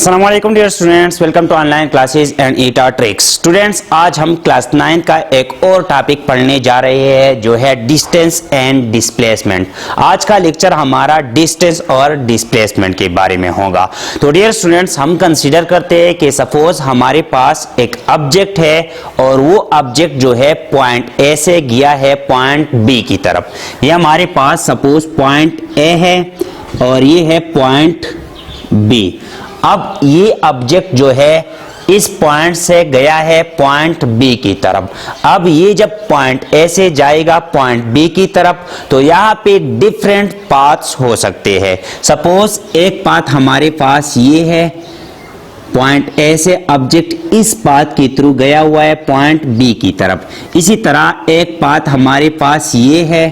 अस्सलाम वालेकुम dear students, welcome to online classes and eta tricks. Students, आज हम क्लास 9 का एक और टॉपिक पढ़ने जा रहे हैं जो है डिस्टेंस एंड डिस्प्लेसमेंट। आज का लेक्चर हमारा डिस्टेंस और डिस्प्लेसमेंट के बारे में होगा। तो डियर स्टूडेंट्स, हम कंसीडर करते हैं कि सपोज हमारे पास एक ऑब्जेक्ट है और वो ऑब्जेक्ट जो है पॉइंट ए से गया है पॉइंट बी की तरफ। ये हमारे पास सपोज पॉइंट ए है और ये है पॉइंट बी। अब ये ऑब्जेक्ट जो है इस पॉइंट से गया है पॉइंट बी की तरफ। अब ये जब पॉइंट ए से जाएगा पॉइंट बी की तरफ तो यहाँ पे डिफरेंट पाथ्स हो सकते हैं। सपोज एक पाथ हमारे पास ये है, पॉइंट ए से ऑब्जेक्ट इस पाथ के थ्रू गया हुआ है पॉइंट बी की तरफ। इसी तरह एक पाथ हमारे पास ये है,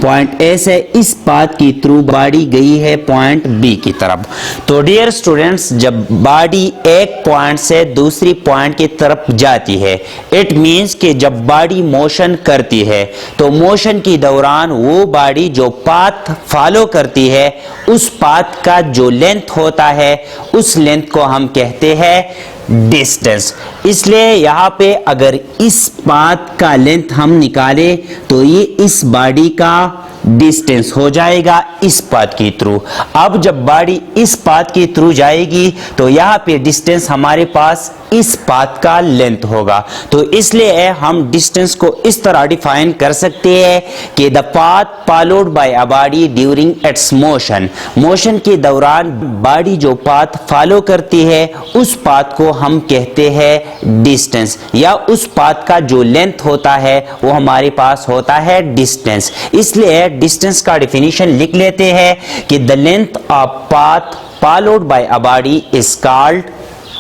पॉइंट ए से इस पाथ की थ्रू बॉडी गई है पॉइंट बी की तरफ। तो डियर स्टूडेंट्स, जब बॉडी एक पॉइंट से दूसरी पॉइंट की तरफ जाती है, इट मींस कि जब बॉडी मोशन करती है तो मोशन के दौरान वो बॉडी जो पाथ फॉलो करती है उस पाथ का जो लेंथ होता है उस लेंथ को हम कहते हैं डिस्टेंस। इसलिए यहाँ पे अगर इस पाथ का लेंथ हम निकालें तो ये इस बॉडी का डिस्टेंस हो जाएगा इस पाथ के थ्रू। अब जब बॉडी इस पाथ के थ्रू जाएगी तो यहाँ पे डिस्टेंस हमारे पास इस पाथ का लेंथ होगा। तो इसलिए हम डिस्टेंस को इस तरह डिफाइन कर सकते हैं कि the path followed by a body during its motion. Motion के दौरान बॉडी जो पाथ फॉलो करती है उस पाथ को हम कहते हैं डिस्टेंस, या उस पाथ का जो लेंथ होता है वो हमारे पास होता है डिस्टेंस। इसलिए डिस्टेंस का डेफिनेशन लिख लेते हैं कि the length of path followed by a body is called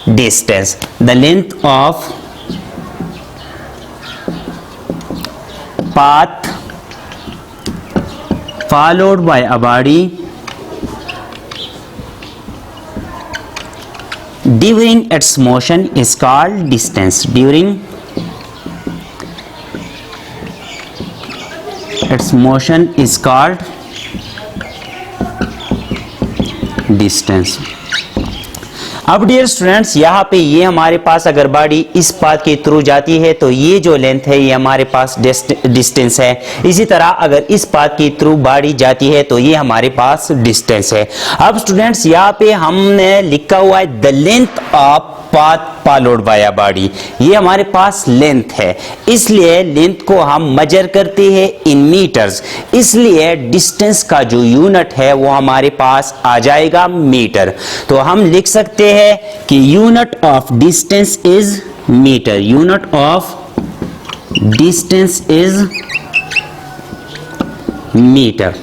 distance. The length of path followed by a body during its motion is called distance. During its motion is called distance. अब dear students, यहाँ पे ये हमारे पास अगर body इस path के through जाती है तो ये जो लेंथ है ये हमारे पास डिस्टेंस है। इसी तरह अगर इस पाथ के थ्रू बॉडी जाती है तो ये हमारे पास डिस्टेंस है। अब स्टूडेंट्स, यहाँ पे हमने लिखा हुआ है the length of path followed by a body. ये हमारे पास लेंथ है, इसलिए लेंथ को हम मेजर करते हैं इन मीटर्स। इसलिए डिस्टेंस का जो यूनिट है वो हमारे पास आ जाएगा मीटर। तो हम लिख सकते हैं कि unit of distance is metre. Unit of distance is metre.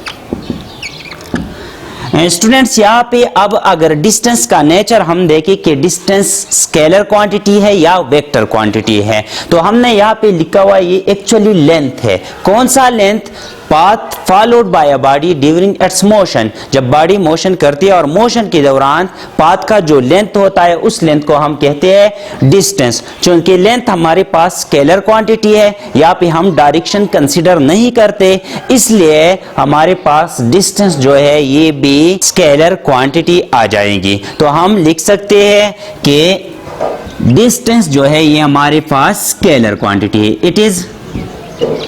Students, यहाँ पे अब अगर डिस्टेंस का नेचर हम देखें कि डिस्टेंस स्केलर क्वांटिटी है या वेक्टर क्वांटिटी है, तो हमने यहाँ पे लिखा हुआ ये एक्चुअली लेंथ है। कौन सा length? Path followed by a body during its motion. जब बॉडी मोशन करती है और मोशन के दौरान पाथ का जो लेंथ होता है उस लेंथ को हम कहते हैं डिस्टेंस। चूंकि लेंथ हमारे पास स्केलर क्वांटिटी है, यहाँ पे हम डायरेक्शन कंसीडर नहीं करते, इसलिए हमारे पास डिस्टेंस जो है ये भी स्केलर क्वांटिटी आ जाएगी। तो हम लिख सकते हैं कि डिस्टेंस जो है ये हमारे पास स्केलर क्वांटिटी है। It is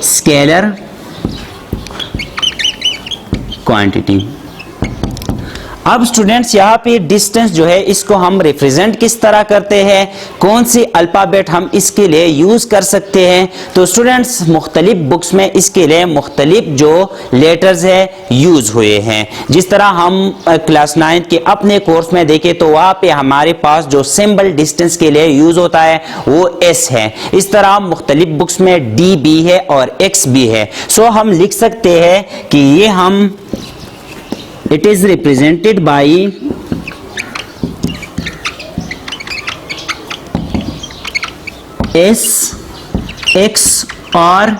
scalar quantity. अब स्टूडेंट्स, यहाँ पे डिस्टेंस जो है इसको हम रिप्रेजेंट किस तरह करते हैं, कौन सी अल्फाबेट हम इसके लिए यूज कर सकते हैं? तो स्टूडेंट्स, मुख्तलिफ बुक्स में इसके लिए मुख्तलिफ जो लेटर्स है यूज हुए हैं। जिस तरह हम क्लास 9 के अपने कोर्स में देखें तो वहाँ पे हमारे पास जो सिंबल डिस्टेंस के लिए यूज होता है वो एस है। इस तरह मुख्तलिफ बुक्स में डी भी है और एक्स भी है। सो हम लिख सकते हैं कि ये हम it is represented by S, X और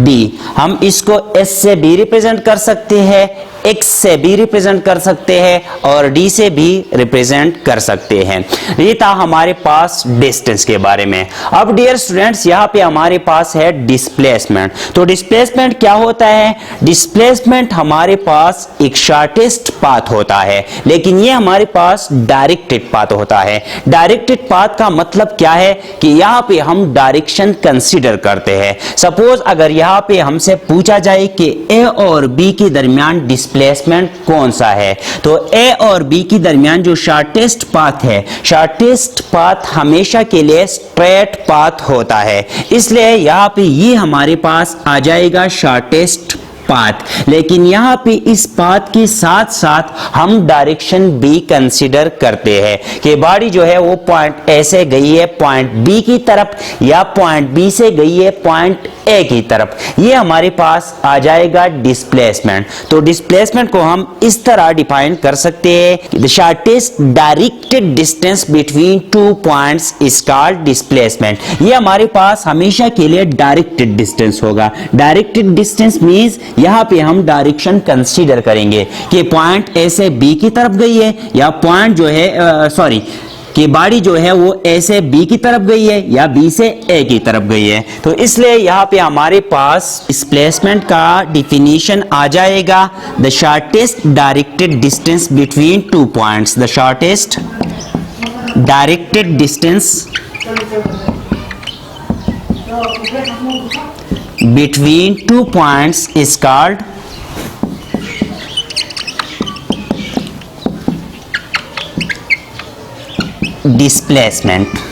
D। हम इसको S से भी रिप्रेजेंट कर सकते हैं, x से भी रिप्रेजेंट कर सकते हैं और d से भी रिप्रेजेंट कर सकते हैं। ये था हमारे पास डिस्टेंस के बारे में। अब डियर स्टूडेंट्स, यहाँ पे हमारे पास है डिस्प्लेसमेंट। तो डिस्प्लेसमेंट क्या होता है? डिस्प्लेसमेंट हमारे पास एक शॉर्टेस्ट पाथ होता है, लेकिन ये हमारे पास डायरेक्टेड पाथ होता है। डायरेक्टेड पाथ का मतलब क्या है कि यहाँ पे हम डायरेक्शन कंसीडर करते हैं। सपोज अगर यहाँ पे हमसे पूछा जाए कि ए और बी के दरमियान डिस्प्लेसमेंट कौन सा है, तो ए और बी के दरमियान जो शॉर्टेस्ट पाथ है, शॉर्टेस्ट पाथ हमेशा के लिए स्ट्रेट पाथ होता है, इसलिए यहाँ पे ये हमारे पास आ जाएगा शॉर्टेस्ट पाथ। लेकिन यहाँ पे इस पाथ के साथ साथ हम डायरेक्शन बी कंसीडर करते हैं कि बॉडी जो है वो पॉइंट ए से गई है पॉइंट बी की तरफ, या पॉइंट बी से गई है पॉइंट ए की तरफ। ये हमारे पास आ जाएगा डिस्प्लेसमेंट। तो डिस्प्लेसमेंट को हम इस तरह डिफाइन कर सकते हैं, the shortest directed distance between two points is called displacement. ये हमारे पास हमेशा के लिए डायरेक्टेड डिस्टेंस होगा। डायरेक्टेड डिस्टेंस मींस यहाँ पे हम डायरेक्शन कंसीडर करेंगे कि पॉइंट ए से बी की तरफ गई है, या पॉइंट जो है कि बॉडी जो है वो ए से बी की तरफ गई है या बी से ए की तरफ गई है। तो इसलिए यहाँ पे हमारे पास डिस्प्लेसमेंट का डिफिनीशन आ जाएगा, the shortest directed distance between two points. The shortest directed distance between two points is called displacement।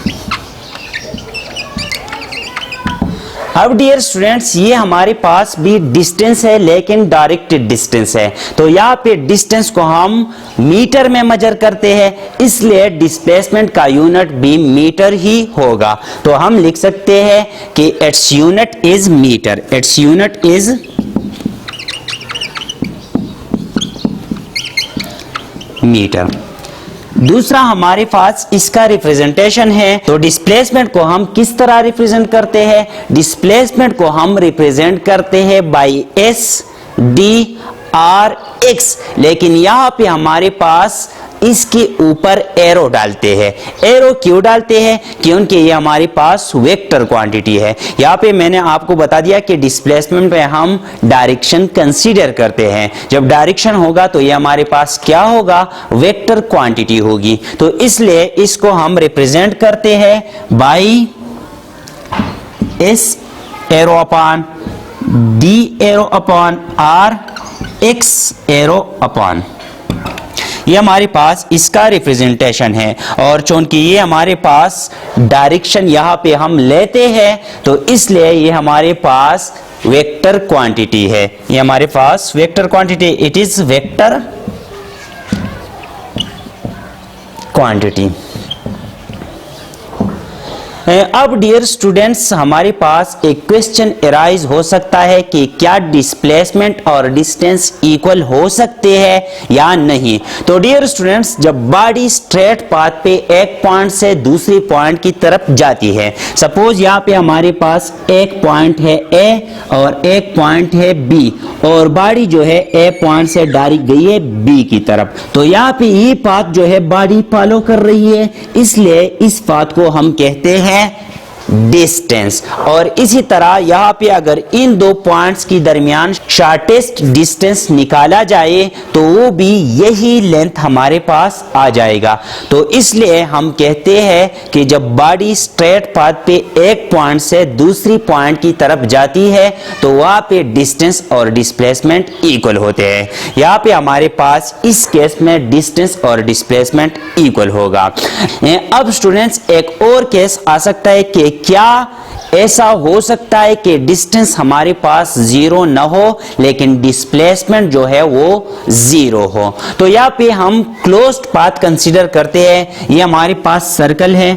अब डियर स्टूडेंट्स, ये हमारे पास भी डिस्टेंस है लेकिन डायरेक्टेड डिस्टेंस है। तो यहाँ पे डिस्टेंस को हम मीटर में मेजर करते हैं, इसलिए डिस्प्लेसमेंट का यूनिट भी मीटर ही होगा। तो हम लिख सकते हैं कि its unit is metre. Its unit is metre. दूसरा हमारे पास इसका रिप्रेजेंटेशन है। तो डिस्प्लेसमेंट को हम किस तरह रिप्रेजेंट करते हैं? डिस्प्लेसमेंट को हम रिप्रेजेंट करते हैं by S D R x, लेकिन यहाँ पे हमारे पास इसके ऊपर एरो डालते हैं। एरो क्यों डालते हैं? क्योंकि ये हमारे पास वेक्टर क्वांटिटी है। यहाँ पे मैंने आपको बता दिया कि डिस्प्लेसमेंट पे हम डायरेक्शन कंसीडर करते हैं। जब डायरेक्शन होगा तो ये हमारे पास क्या होगा? वेक्टर क्वांटिटी होगी। तो इसलिए इसको हम रिप्रेजेंट करते हैं by S arrow upon D arrow upon R X arrow upon. ये हमारे पास इसका रिप्रेजेंटेशन है। और चूंकि ये हमारे पास डायरेक्शन यहाँ पे हम लेते हैं, तो इसलिए ये हमारे पास वेक्टर क्वांटिटी है। ये हमारे पास vector quantity, it is vector quantity. अब डियर स्टूडेंट्स, हमारे पास एक क्वेश्चन अराइज हो सकता है कि क्या डिस्प्लेसमेंट और डिस्टेंस इक्वल हो सकते हैं या नहीं। तो डियर स्टूडेंट्स, जब बॉडी स्ट्रेट पाथ पे एक पॉइंट से दूसरी पॉइंट की तरफ जाती है, सपोज यहाँ पे हमारे पास एक पॉइंट है ए और एक पॉइंट है बी, और बॉडी जो है ए पॉइंट से डायरेक्ट गई है बी की तरफ, तो यहाँ पे ये पाथ जो है बॉडी फॉलो कर रही है, इसलिए इस पाथ को हम कहते हैं डिस्टेंस। और इसी तरह यहाँ पे अगर इन दो पॉइंट्स की दरमियान शॉर्टेस्ट डिस्टेंस निकाला जाए तो वो भी यही लेंथ हमारे पास आ जाएगा। तो इसलिए हम कहते हैं कि जब बॉडी स्ट्रेट पाथ पे एक पॉइंट से दूसरी पॉइंट की तरफ जाती है तो वहां पे डिस्टेंस और डिस्प्लेसमेंट इक्वल होते हैं। यहाँ पे हमारे पास इस केस में डिस्टेंस और डिस्प्लेसमेंट इक्वल होगा। अब स्टूडेंट्स, एक और केस आ सकता है कि क्या ऐसा हो सकता है कि डिस्टेंस हमारे पास जीरो न हो लेकिन डिस्प्लेसमेंट जो है वो जीरो हो। तो यहाँ पे हम क्लोज्ड पाथ कंसीडर करते हैं। ये हमारे पास सर्कल है,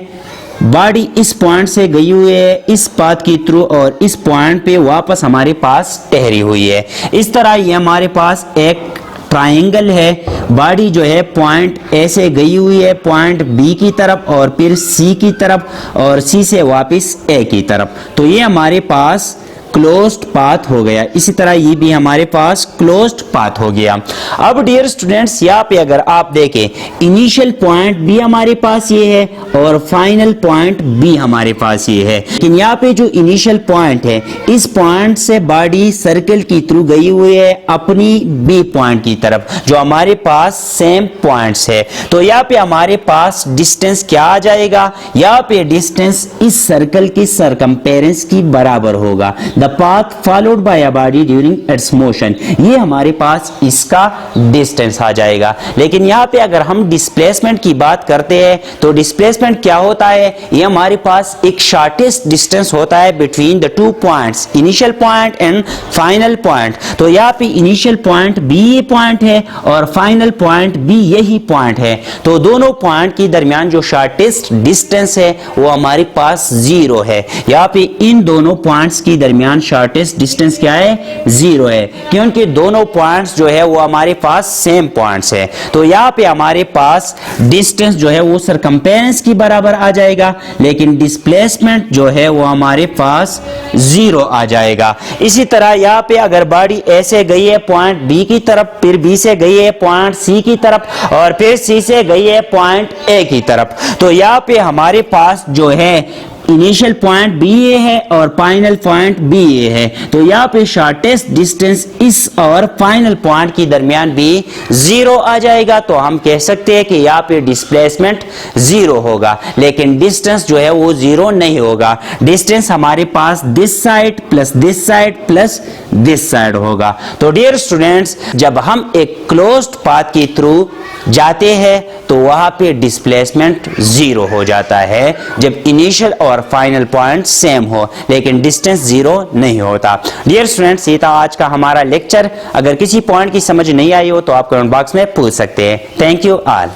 बॉडी इस पॉइंट से गई हुई है इस पाथ की थ्रू और इस पॉइंट पे वापस हमारे पास ठहरी हुई है। इस तरह ये हमारे पास एक ट्रायंगल है, बॉडी जो है पॉइंट ए से गई हुई है पॉइंट बी की तरफ और फिर सी की तरफ और सी से वापस ए की तरफ। तो ये हमारे पास क्लोज्ड पाथ हो गया, इसी तरह ये भी हमारे पास क्लोज्ड पाथ हो गया। अब डियर स्टूडेंट्स यहाँ पे अगर आप देखें इनिशियल पॉइंट भी हमारे पास ये है और फाइनल पॉइंट भी हमारे पास ये है, लेकिन यहाँ पे जो इनिशियल पॉइंट है इस पॉइंट से बॉडी सर्कल की थ्रू गई हुई है अपनी बी पॉइंट की तरफ, जो हमारे पास सेम पॉइंट्स है। तो यहाँ पे हमारे पास डिस्टेंस क्या आ जाएगा, यहाँ पे डिस्टेंस इस सर्कल की सरकमपेरेंस की बराबर होगा, the path followed by a body during its motion, ये हमारे पास इसका डिस्टेंस आ जाएगा। लेकिन यहाँ पे अगर हम डिस्प्लेसमेंट की बात करते हैं तो डिस्प्लेसमेंट क्या होता है, ये हमारे पास एक शॉर्टेस्ट डिस्टेंस होता है between the two points, initial point and final point. तो यहाँ पे इनिशियल पॉइंट भी ये पॉइंट है और फाइनल पॉइंट भी यही पॉइंट है, तो दोनों पॉइंट के दरमियान जो शॉर्टेस्ट डिस्टेंस है वो हमारे पास 0 है। यहाँ पे इन दोनों पॉइंट्स के दरमियान शॉर्टेस्ट डिस्टेंस क्या है, 0 है, क्योंकि दोनों पॉइंट्स जो है वो हमारे पास सेम पॉइंट्स है। तो यहाँ पे हमारे पास डिस्टेंस जो है वो सरकमपेरेंस की बराबर आ जाएगा, लेकिन डिस्प्लेसमेंट जो है वो हमारे पास 0 आ जाएगा। इसी तरह यहाँ पे अगर बॉडी ऐसे गई है पॉइंट बी की तरफ, फिर बी से गई है पॉइंट सी की तरफ और फिर सी से गई है पॉइंट ए की तरफ, तो यहाँ पे हमारे पास जो है इनिशियल पॉइंट बी ए है और फाइनल पॉइंट बी ए है, तो यहाँ पे शॉर्टेस्ट डिस्टेंस इस और फाइनल पॉइंट के दरमियान भी 0 आ जाएगा। तो हम कह सकते हैं कि यहाँ पे डिस्प्लेसमेंट 0 होगा, लेकिन डिस्टेंस जो है वो 0 नहीं होगा। डिस्टेंस हमारे पास this side plus this side plus this side होगा। तो डियर स्टूडेंट्स, जब हम एक क्लोज्ड पाथ के थ्रू जाते हैं तो वहां पे डिस्प्लेसमेंट 0 हो जाता है जब इनिशियल और फाइनल पॉइंट सेम हो, लेकिन डिस्टेंस 0 नहीं होता। डियर स्टूडेंट्स, ये था आज का हमारा लेक्चर। अगर किसी पॉइंट की समझ नहीं आई हो तो आप कमेंट बॉक्स में पूछ सकते हैं। Thank you all.